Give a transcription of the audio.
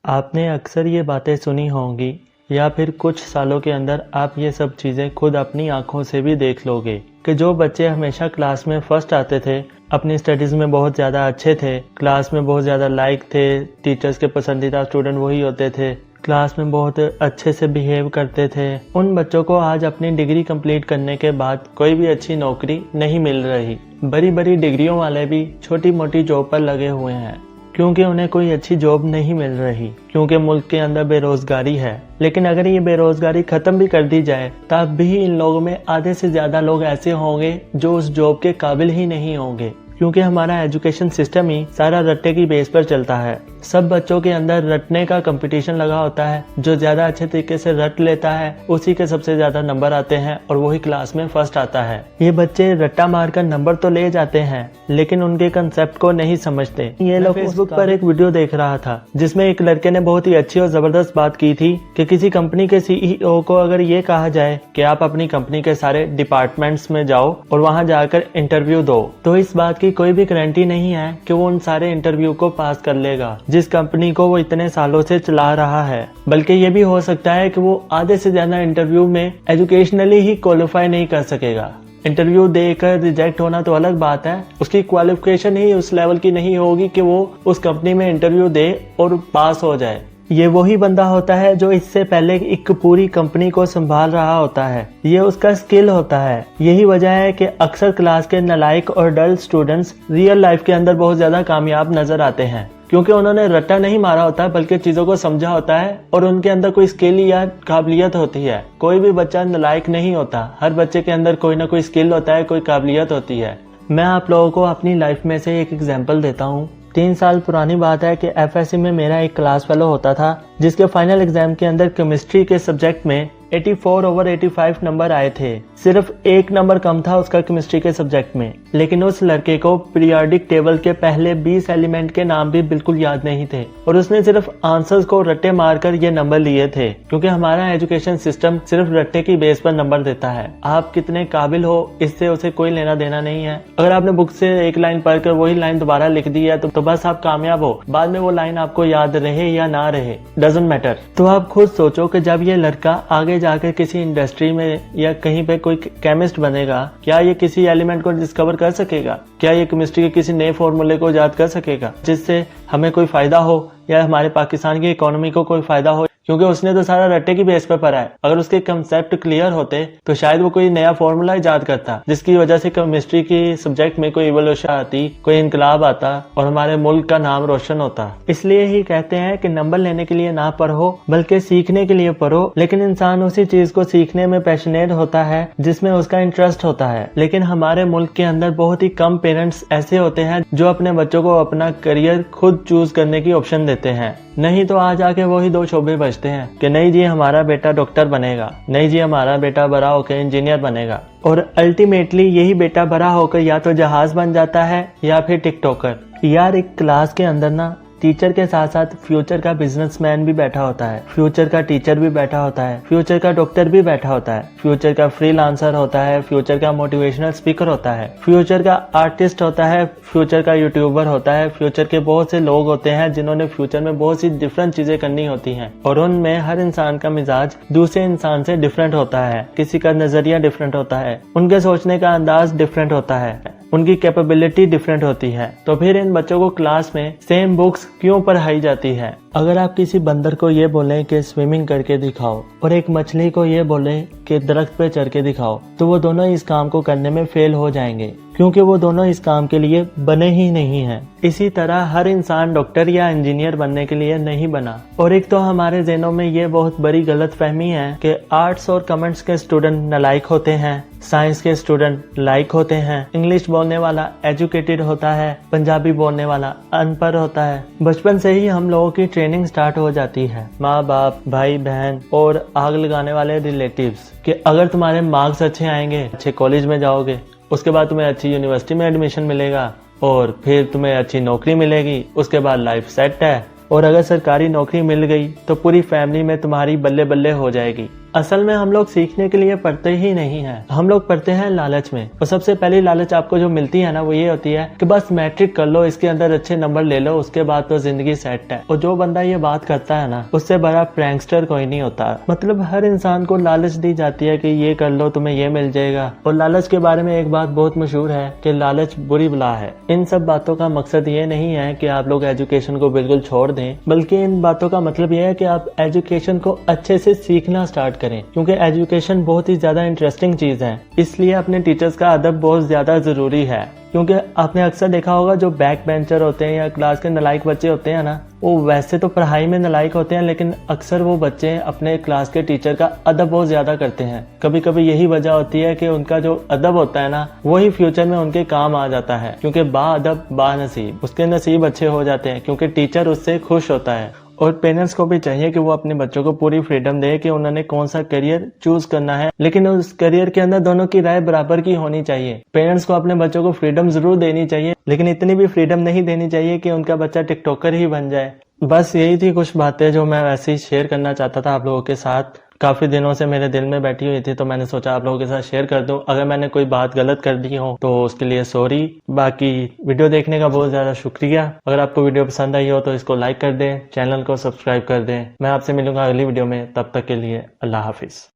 आपने अक्सर ये बातें सुनी होंगी या फिर कुछ सालों के अंदर आप ये सब चीज़ें खुद अपनी आंखों से भी देख लोगे कि जो बच्चे हमेशा क्लास में फर्स्ट आते थे, अपनी स्टडीज़ में बहुत ज़्यादा अच्छे थे, क्लास में बहुत ज़्यादा लाइक थे, टीचर्स के पसंदीदा स्टूडेंट वही होते थे, क्लास में बहुत अच्छे से बिहेव करते थे, उन बच्चों को आज अपनी डिग्री कंप्लीट करने के बाद कोई भी अच्छी नौकरी नहीं मिल रही। बड़ी बड़ी डिग्रियों वाले भी छोटी मोटी जॉब पर लगे हुए हैं क्योंकि उन्हें कोई अच्छी जॉब नहीं मिल रही, क्योंकि मुल्क के अंदर बेरोजगारी है। लेकिन अगर ये बेरोजगारी खत्म भी कर दी जाए तब भी इन लोगों में आधे से ज्यादा लोग ऐसे होंगे जो उस जॉब के काबिल ही नहीं होंगे, क्योंकि हमारा एजुकेशन सिस्टम ही सारा रट्टे की बेस पर चलता है। सब बच्चों के अंदर रटने का कंपटीशन लगा होता है। जो ज्यादा अच्छे तरीके से रट लेता है उसी के सबसे ज्यादा नंबर आते हैं और वही क्लास में फर्स्ट आता है। ये बच्चे रट्टा मारकर नंबर तो ले जाते हैं लेकिन उनके कंसेप्ट को नहीं समझते। ये लोग फेसबुक पर एक वीडियो देख रहा था जिसमें एक लड़के ने बहुत ही अच्छी और जबरदस्त बात की थी कि किसी कंपनी के सीईओ को अगर ये कहा जाए कि आप अपनी कंपनी के सारे डिपार्टमेंट्स में जाओ और वहां जाकर इंटरव्यू दो, तो इस बात की कोई भी गारंटी नहीं है कि वो उन सारे इंटरव्यू को पास कर लेगा जिस कंपनी को वो इतने सालों से चला रहा है। बल्कि ये भी हो सकता है कि वो आधे से ज्यादा इंटरव्यू में एजुकेशनली ही क्वालिफाई नहीं कर सकेगा। इंटरव्यू देकर रिजेक्ट होना तो अलग बात है, उसकी क्वालिफिकेशन ही उस लेवल की नहीं होगी कि वो उस कंपनी में इंटरव्यू दे और पास हो जाए। ये वही बंदा होता है जो इससे पहले एक पूरी कंपनी को संभाल रहा होता है। ये उसका स्किल होता है। यही वजह है कि अक्सर क्लास के नालायक और डल स्टूडेंट्स रियल लाइफ के अंदर बहुत ज्यादा कामयाब नजर आते हैं, क्योंकि उन्होंने रट्टा नहीं मारा होता बल्कि चीजों को समझा होता है और उनके अंदर कोई स्किल या काबिलियत होती है। कोई भी बच्चा नालायक नहीं होता, हर बच्चे के अंदर कोई ना कोई स्किल होता है, कोई काबिलियत होती है। मैं आप लोगों को अपनी लाइफ में से एक एग्जाम्पल देता हूँ। 3 साल पुरानी बात है कि एफएससी में मेरा एक क्लास फेलो होता था जिसके फाइनल एग्जाम के अंदर केमिस्ट्री के सब्जेक्ट में 84/85 नंबर आए थे। सिर्फ एक नंबर कम था उसका केमिस्ट्री के सब्जेक्ट में, लेकिन उस लड़के को पीरियोडिक टेबल के पहले 20 एलिमेंट के नाम भी बिल्कुल याद नहीं थे और उसने सिर्फ आंसर्स को रट्टे मारकर ये नंबर लिए थे, क्योंकि हमारा एजुकेशन सिस्टम सिर्फ रट्टे की बेस पर नंबर देता है। आप कितने काबिल हो इससे उसे कोई लेना देना नहीं है। अगर आपने बुक से एक लाइन पढ़कर वही लाइन दोबारा लिख दी है तो बस आप कामयाब हो। बाद में वो लाइन आपको याद रहे या ना रहे, डजंट मैटर। तो आप खुद सोचो कि जब ये लड़का आगे जाकर किसी इंडस्ट्री में या कहीं पे कोई केमिस्ट बनेगा, क्या ये किसी एलिमेंट को डिस्कवर कर सकेगा? क्या ये केमिस्ट्री के किसी नए फॉर्मूले को याद कर सकेगा जिससे हमें कोई फायदा हो या हमारे पाकिस्तान की इकोनॉमी को कोई फायदा हो? क्योंकि उसने तो सारा रट्टे की बेस पर पढ़ा है। अगर उसके कंसेप्ट क्लियर होते तो शायद वो कोई नया फॉर्मूला इजाद करता जिसकी वजह से केमिस्ट्री की सब्जेक्ट में कोई इवोल्यूशन आती, कोई इनकलाब आता और हमारे मुल्क का नाम रोशन होता। इसलिए ही कहते हैं कि नंबर लेने के लिए ना पढ़ो बल्कि सीखने के लिए पढ़ो। लेकिन इंसान उसी चीज को सीखने में पैशनेट होता है जिसमें उसका इंटरेस्ट होता है। लेकिन हमारे मुल्क के अंदर बहुत ही कम पेरेंट्स ऐसे होते हैं जो अपने बच्चों को अपना करियर खुद चूज करने की ऑप्शन देते हैं। नहीं तो आज आके वही 2 शोबे बचते हैं कि नहीं जी हमारा बेटा डॉक्टर बनेगा, नहीं जी हमारा बेटा बड़ा होकर इंजीनियर बनेगा, और अल्टीमेटली यही बेटा बड़ा होकर या तो जहाज बन जाता है या फिर टिकटॉकर। यार एक क्लास के अंदर ना टीचर के साथ साथ फ्यूचर का बिजनेसमैन भी बैठा होता है, फ्यूचर का टीचर भी बैठा होता है, फ्यूचर का डॉक्टर भी बैठा होता है, फ्यूचर का फ्रीलांसर होता है, फ्यूचर का मोटिवेशनल स्पीकर होता है, फ्यूचर का आर्टिस्ट होता है, फ्यूचर का यूट्यूबर होता है। फ्यूचर के बहुत से लोग होते हैं जिन्होंने फ्यूचर में बहुत सी डिफरेंट चीजें करनी होती हैं और उनमें हर इंसान का मिजाज दूसरे इंसान से डिफरेंट होता है, किसी का नजरिया डिफरेंट होता है, उनके सोचने का अंदाज डिफरेंट होता है, उनकी कैपेबिलिटी डिफरेंट होती है। तो फिर इन बच्चों को क्लास में सेम बुक्स क्यों पढ़ाई जाती है? अगर आप किसी बंदर को ये बोलें कि स्विमिंग करके दिखाओ और एक मछली को ये बोलें कि दरख्त पे चढ़ के दिखाओ, तो वो दोनों इस काम को करने में फेल हो जाएंगे, क्योंकि वो दोनों इस काम के लिए बने ही नहीं हैं। इसी तरह हर इंसान डॉक्टर या इंजीनियर बनने के लिए नहीं बना। और एक तो हमारे ज़हनों में ये बहुत बड़ी गलतफहमी है कि आर्ट्स और कॉमर्स के स्टूडेंट नालायक होते हैं, साइंस के स्टूडेंट लायक होते हैं, इंग्लिश बोलने वाला एजुकेटेड होता है, पंजाबी बोलने वाला अनपढ़ होता है। बचपन से ही हम लोगों की ट्रेनिंग स्टार्ट हो जाती है, माँ बाप, भाई बहन और आग लगाने वाले रिलेटिव्स, कि अगर तुम्हारे मार्क्स अच्छे आएंगे, अच्छे कॉलेज में जाओगे, उसके बाद तुम्हें अच्छी यूनिवर्सिटी में एडमिशन मिलेगा और फिर तुम्हें अच्छी नौकरी मिलेगी, उसके बाद लाइफ सेट है। और अगर सरकारी नौकरी मिल गई तो पूरी फैमिली में तुम्हारी बल्ले बल्ले हो जाएगी। असल में हम लोग सीखने के लिए पढ़ते ही नहीं हैं, हम लोग पढ़ते हैं लालच में। और सबसे पहली लालच आपको जो मिलती है ना, वो ये होती है कि बस मैट्रिक कर लो, इसके अंदर अच्छे नंबर ले लो, उसके बाद तो जिंदगी सेट है। और जो बंदा ये बात करता है ना, उससे बड़ा प्रैंकस्टर कोई नहीं होता। मतलब हर इंसान को लालच दी जाती है कि ये कर लो, तुम्हें ये मिल जाएगा। और लालच के बारे में एक बात बहुत मशहूर है कि लालच बुरी बला है। इन सब बातों का मकसद ये नहीं है कि आप लोग एजुकेशन को बिल्कुल छोड़ दें, बल्कि इन बातों का मतलब ये है कि आप एजुकेशन को अच्छे से सीखना स्टार्ट करें, क्योंकि एजुकेशन बहुत ही ज्यादा इंटरेस्टिंग चीज है। इसलिए अपने टीचर्स का अदब बहुत ज्यादा जरूरी है। क्योंकि आपने अक्सर देखा होगा जो बैक बेंचर होते हैं या क्लास के नालायक बच्चे होते हैं ना, वो वैसे तो पढ़ाई में नालायक होते हैं, लेकिन अक्सर वो बच्चे अपने क्लास के टीचर का अदब बहुत ज्यादा करते हैं। कभी कभी यही वजह होती है कि उनका जो अदब होता है ना, वही फ्यूचर में उनके काम आ जाता है। क्योंकि बाअदब बानसीब, उसके नसीब अच्छे हो जाते हैं क्योंकि टीचर उससे खुश होता है। और पेरेंट्स को भी चाहिए कि वो अपने बच्चों को पूरी फ्रीडम दे कि उन्होंने कौन सा करियर चूज करना है, लेकिन उस करियर के अंदर दोनों की राय बराबर की होनी चाहिए। पेरेंट्स को अपने बच्चों को फ्रीडम जरूर देनी चाहिए, लेकिन इतनी भी फ्रीडम नहीं देनी चाहिए कि उनका बच्चा टिकटॉकर ही बन जाए। बस यही थी कुछ बातें जो मैं वैसे ही शेयर करना चाहता था आप लोगों के साथ। काफी दिनों से मेरे दिल में बैठी हुई थी, तो मैंने सोचा आप लोगों के साथ शेयर कर दूं। अगर मैंने कोई बात गलत कर दी हो तो उसके लिए सॉरी। बाकी वीडियो देखने का बहुत ज्यादा शुक्रिया। अगर आपको वीडियो पसंद आई हो तो इसको लाइक कर दें, चैनल को सब्सक्राइब कर दें। मैं आपसे मिलूंगा अगली वीडियो में, तब तक के लिए अल्लाह हाफिज।